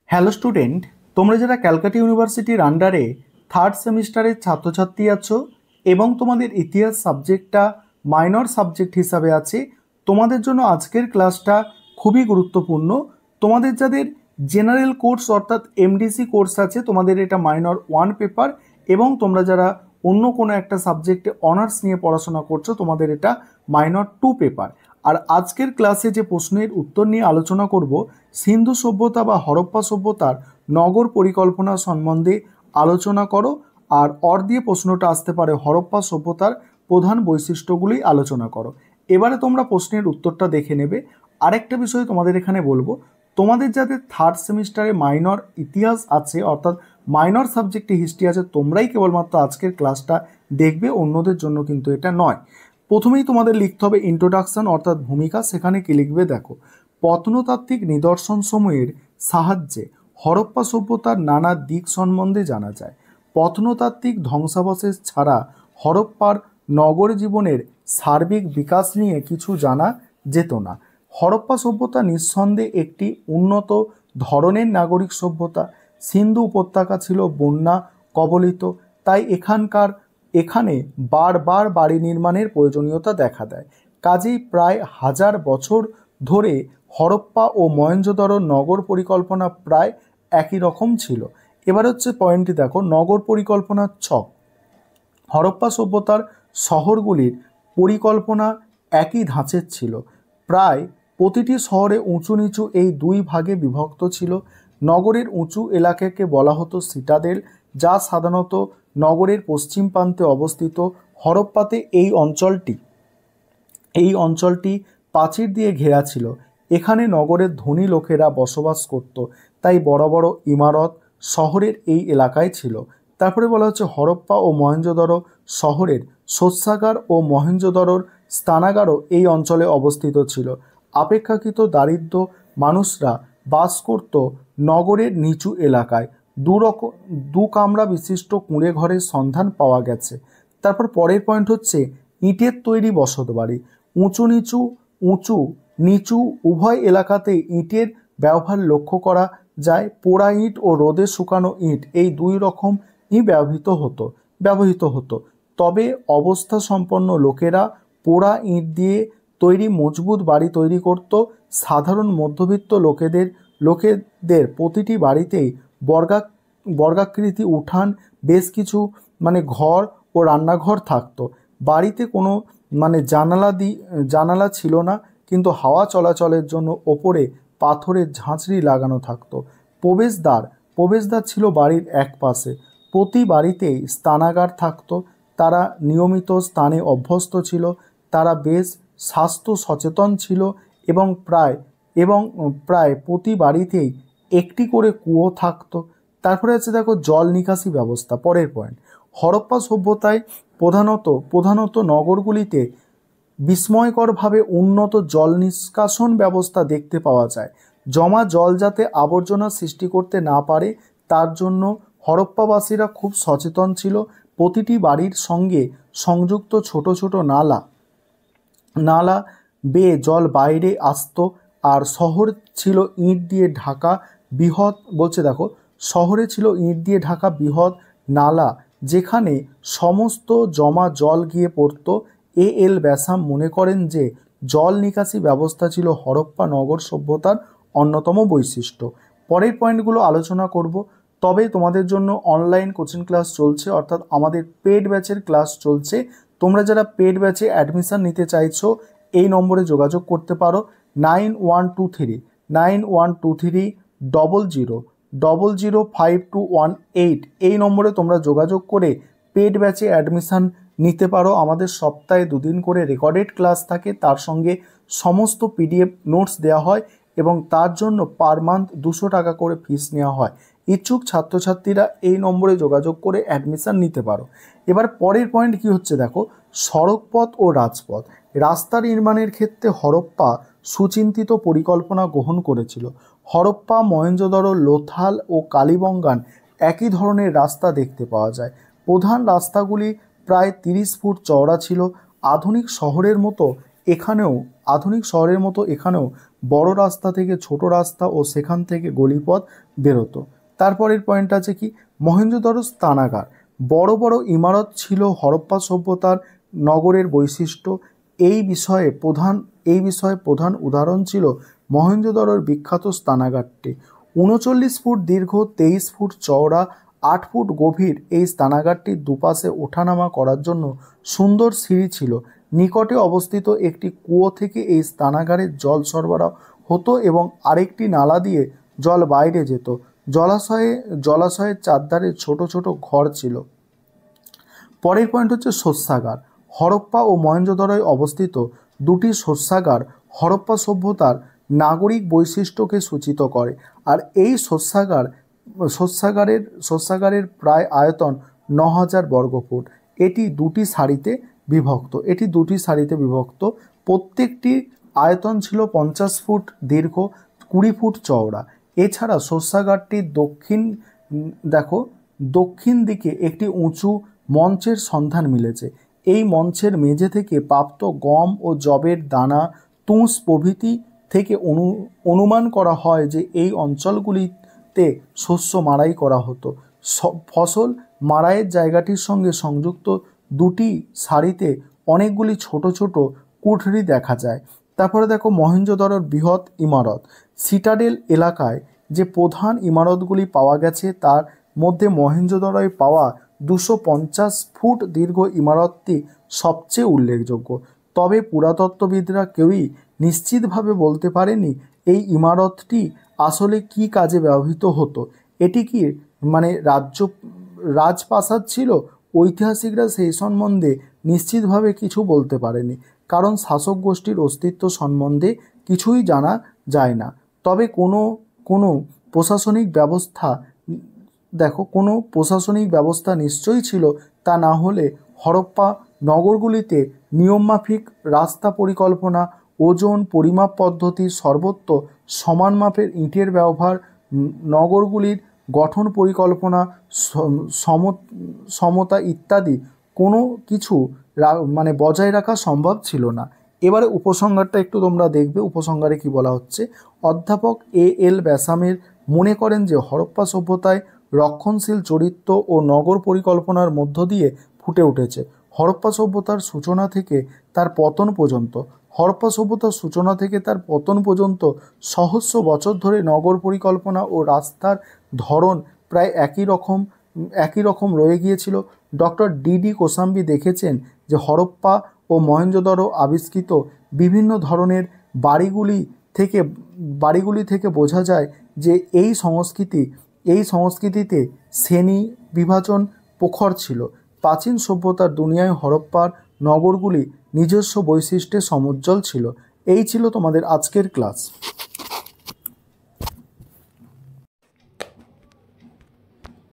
Hello student, তোমরা যারা ক্যালকাটা ইউনিভার্সিটির আন্ডারে থার্ড সেমিস্টারের ছাত্রছাত্রী আছো এবং তোমাদের ইতিহাস সাবজেক্টটা মাইনর সাবজেক্ট হিসাবে আছে, তোমাদের জন্য আজকের ক্লাসটা খুবই গুরুত্বপূর্ণ। তোমাদের যাদের জেনারেল কোর্স অর্থাৎ এমডিসি কোর্স আছে, তোমাদের এটা মাইনর 1 পেপার, এবং তোমরা যারা অন্য কোনো একটা সাবজেক্টে অনার্স নিয়ে পড়াশোনা করছো, তোমাদের এটা মাইনর 2 পেপার। আর আজকের ক্লাসে যে প্রশ্নের উত্তর নিয়ে আলোচনা করব, সিন্ধু সভ্যতা বা হরপ্পা সভ্যতার নগর পরিকল্পনা সম্বন্ধে আলোচনা করো। আর দিয়ে প্রশ্নটা আসতে পারে হরপ্পা সভ্যতার প্রধান বৈশিষ্ট্যগুলি আলোচনা করো। এবারে তোমরা প্রশ্নের উত্তরটা দেখে নেবে। আরেকটা বিষয় তোমাদের এখানে বলবো, তোমাদের যাদের থার্ড সেমিস্টারে মাইনর ইতিহাস আছে অর্থাৎ মাইনর সাবজেক্টে হিস্ট্রি আছে, তোমরাই কেবলমাত্র আজকের ক্লাসটা দেখবে, অন্যদের জন্য কিন্তু এটা নয়। প্রথমেই তোমাদের লিখতে হবে ইন্ট্রোডাকশন অর্থাৎ ভূমিকা। সেখানে কি লিখবে দেখো, প্রত্নতাত্ত্বিক নিদর্শনসমূহের সাহায্যে হরপ্পা সভ্যতার নানা দিক সম্বন্ধে জানা যায়। প্রত্নতাত্ত্বিক ধ্বংসাবশেষ ছাড়া হরপ্পার নগর জীবনের সার্বিক বিকাশ নিয়ে কিছু জানা যেত না। হরপ্পা সভ্যতা নিঃসন্দেহে একটি উন্নত ধরনের নাগরিক সভ্যতা। সিন্ধু উপত্যকা ছিল বন্যা কবলিত, তাই এখানে বারবার বাড়ি নির্মাণের প্রয়োজনীয়তা দেখা দেয়। কাজেই প্রায় 1000 বছর ধরে হরপ্পা ও মহেঞ্জোদারো নগর পরিকল্পনা প্রায় একই রকম ছিল। এবার হচ্ছে পয়েন্টটি দেখো, নগর পরিকল্পনার ছক। হরপ্পা সভ্যতার শহরগুলির পরিকল্পনা একই ধাঁচের ছিল। প্রায় প্রতিটি শহরে উঁচু নিচু এই দুই ভাগে বিভক্ত ছিল। নগরের উঁচু এলাকাকে বলা হতো সিটাডেল, যা সাধারণত নগরের পশ্চিম প্রান্তে অবস্থিত। হরপ্পাতে এই অঞ্চলটি প্রাচীর দিয়ে ঘেরা ছিল। এখানে নগরের ধনী লোকেরা বসবাস করত, তাই বড় বড় ইমারত শহরের এই এলাকায় ছিল। তারপরে বলা হচ্ছে হরপ্পা ও মহেঞ্জোদারো শহরের শস্যাগার ও মহেঞ্জোদারোর স্নানাগারও এই অঞ্চলে অবস্থিত ছিল। অপেক্ষাকৃত দারিদ্র মানুষরা বাস করত নগরের নিচু এলাকায়। দু কামরা বিশিষ্ট কুঁড়ে ঘরের সন্ধান পাওয়া গেছে। তারপর পরের পয়েন্ট হচ্ছে ইটের তৈরি বসতবাড়ি। উঁচু নিচু উভয় এলাকাতেই ইটের ব্যবহার লক্ষ্য করা যায়। পোড়া ইট ও রোদে শুকানো ইট এই দুই রকমই ব্যবহৃত হতো। তবে অবস্থা সম্পন্ন লোকেরা পোড়া ইট দিয়ে তৈরি মজবুত বাড়ি তৈরি করত। সাধারণ মধ্যবিত্ত লোকেদের প্রতিটি বাড়িতেই বর্গাকৃতি উঠান, বেশ কিছু ঘর ও রান্নাঘর থাকতো। বাড়িতে কোনো জানালা ছিল না, কিন্তু হাওয়া চলাচলের জন্য ওপরে পাথরের ঝাঁঝরি লাগানো থাকতো। প্রবেশদ্বার ছিল বাড়ির এক পাশে। প্রতি বাড়িতেই স্নানাগার থাকতো। তারা নিয়মিত স্নানে অভ্যস্ত ছিল। তারা বেশ স্বাস্থ্য সচেতন ছিল এবং প্রায় প্রতি বাড়িতেই একটি করে কুয়ো থাকতো। তারপরে আছে দেখো জল নিকাশি ব্যবস্থা। পরের পয়েন্ট, হরপ্পা সভ্যতায় প্রধানত নগরগুলিতে বিস্ময়করভাবে উন্নত জল নিষ্কাশন ব্যবস্থা দেখতে পাওয়া যায়। জমা জল যাতে আবর্জনা সৃষ্টি করতে না পারে, তার জন্য হরপ্পাবাসীরা খুব সচেতন ছিল। প্রতিটি বাড়ির সঙ্গে সংযুক্ত ছোট ছোট নালা বেয়ে জল বাইরে আসতো। আর শহরে ছিল ইট দিয়ে ঢাকা বৃহৎ নালা, যেখানে সমস্ত জমা জল গিয়ে পড়ত। এল ব্যাসাম মনে করেন যে জল নিকাশি ব্যবস্থা ছিল হরপ্পা নগর সভ্যতার অন্যতম বৈশিষ্ট্য। পরের পয়েন্টগুলো আলোচনা করব। তবে তোমাদের জন্য অনলাইন কোচিং ক্লাস চলছে, অর্থাৎ আমাদের পেড ব্যাচের ক্লাস চলছে। তোমরা যারা পেড ব্যাচে অ্যাডমিশন নিতে চাইছো, এই নম্বরে যোগাযোগ করতে পারো 912300005218। এই নম্বরে তোমরা যোগাযোগ করে পেড ব্যাচে অ্যাডমিশন নিতে পারো। আমাদের সপ্তাহে 2 দিন করে রেকর্ডেড ক্লাস থাকে, তার সঙ্গে সমস্ত পিডিএফ নোটস দেওয়া হয় এবং তার জন্য পার মান্থ 200 টাকা করে ফিস নেওয়া হয়। ইচ্ছুক ছাত্রছাত্রীরা এই নম্বরে যোগাযোগ করে অ্যাডমিশন নিতে পারো। এবার পরের পয়েন্ট কি হচ্ছে দেখো, সড়কপথ ও রাজপথ। রাস্তা নির্মাণের ক্ষেত্রে হরপ্পা সুচিন্তিত পরিকল্পনা গ্রহণ করেছিল। হরপ্পা, মহেঞ্জোদারো, লোথাল ও কালীবঙ্গান একই ধরনের রাস্তা দেখতে পাওয়া যায়। প্রধান রাস্তাগুলি প্রায় 30 ফুট চওড়া ছিল। আধুনিক শহরের মতো এখানেও আধুনিক শহরের মতো এখানেও বড় রাস্তা থেকে ছোট রাস্তা ও সেখান থেকে গলিপথ বেরোতো। তারপরের পয়েন্ট আছে কি, মহেঞ্জোদারো স্নানাগার। বড় বড় ইমারত ছিল হরপ্পা সভ্যতার নগরের বৈশিষ্ট্য। এই বিষয়ে প্রধান উদাহরণ ছিল মহেঞ্জোদারোর বিখ্যাত স্নানাগারটি। 39 ফুট দীর্ঘ, 23 ফুট চওড়া, 8 ফুট গভীর এই স্নানাগারটির দুপাশে ওঠানামা করার জন্য সুন্দর সিঁড়ি ছিল। নিকটে অবস্থিত একটি কুয়ো থেকে এই স্নানাগারের জল সরবরাহ হতো এবং আরেকটি নালা দিয়ে জল বাইরে যেত। জলাশয়ের চারধারে ছোট ছোট ঘর ছিল। পরের পয়েন্ট হচ্ছে শস্যাগার। হরপ্পা ও মহেঞ্জোদারোয় অবস্থিত দুটি শস্যাগার হরপ্পা সভ্যতার নাগরিক বৈশিষ্ট্যকে সূচিত করে। আর এই শস্যাগারের প্রায় আয়তন 9000 বর্গফুট। এটি দুটি সারিতে বিভক্ত। প্রত্যেকটি আয়তন ছিল 50 ফুট দীর্ঘ, 20 ফুট চওড়া। এছাড়া শস্যাগারটির দক্ষিণ দিকে একটি উঁচু মঞ্চের সন্ধান মিলেছে। এই মঞ্চের মেঝে থেকে প্রাপ্ত গম ও যবের দানা, তুষ প্রভৃতি থেকে অনুমান করা হয় যে এই অঞ্চলগুলিতে শস্য মাড়াই করা হতো। ফসল মাড়াইয়ের জায়গাটির সঙ্গে সংযুক্ত দুটি সারিতে অনেকগুলি ছোট ছোট কুঠরি দেখা যায়। তারপরে দেখো মহেঞ্জোদারোর বৃহৎ ইমারত। সিটাডেল এলাকায় যে প্রধান ইমারতগুলি পাওয়া গেছে তার মধ্যে মহেঞ্জোদারোয় পাওয়া 250 ফুট দীর্ঘ ইমারতটি সবচেয়ে উল্লেখযোগ্য। তবে পুরাতত্ত্ববিদরা কেউই নিশ্চিতভাবে বলতে পারেনি এই ইমারতটি আসলে কী কাজে ব্যবহৃত হতো। এটি কি রাজপ্রাসাদ ছিল? ঐতিহাসিকরা সেই সম্বন্ধে নিশ্চিতভাবে কিছু বলতে পারেনি, কারণ শাসক গোষ্ঠীর অস্তিত্ব সম্বন্ধে কিছুই জানা যায় না। তবে কোনো প্রশাসনিক ব্যবস্থা নিশ্চয়ই ছিল। তা না হলে হরপ্পা নগরগুলিতে নিয়মমাফিক রাস্তা পরিকল্পনা, ওজন পরিমাপ পদ্ধতি, সর্বত্র সমান মাপের ইটের ব্যবহার, নগরগুলির গঠন পরিকল্পনা, সমতা ইত্যাদি কোনো কিছু বজায় রাখা সম্ভব ছিল না। এবারে উপসংহারটা একটু তোমরা দেখবে। উপসংহারে কি বলা হচ্ছে, অধ্যাপক A.L. ব্যাসামের মনে করেন যে হরপ্পা সভ্যতায় রক্ষণশীল চরিত্র ও নগর পরিকল্পনার মধ্য দিয়ে ফুটে উঠেছে। হরপ্পা সভ্যতার সূচনা থেকে তার পতন পর্যন্ত সহস্র বছর ধরে নগর পরিকল্পনা ও রাস্তার ধরন প্রায় একই রকম রয়ে গিয়েছিল। Doctor D.D. কোসাম্বি দেখেছেন যে হরপ্পা ও মহেঞ্জোদারো আবিষ্কৃত বিভিন্ন ধরনের বাড়িগুলি থেকে বোঝা যায় যে এই সংস্কৃতিতে শ্রেণী বিভাজন প্রখর ছিল। প্রাচীন সভ্যতার দুনিয়ায় হরপ্পার নগরগুলি নিজস্ব বৈশিষ্ট্যে সমুজ্জ্বল ছিল। এই ছিল তোমাদের আজকের ক্লাস।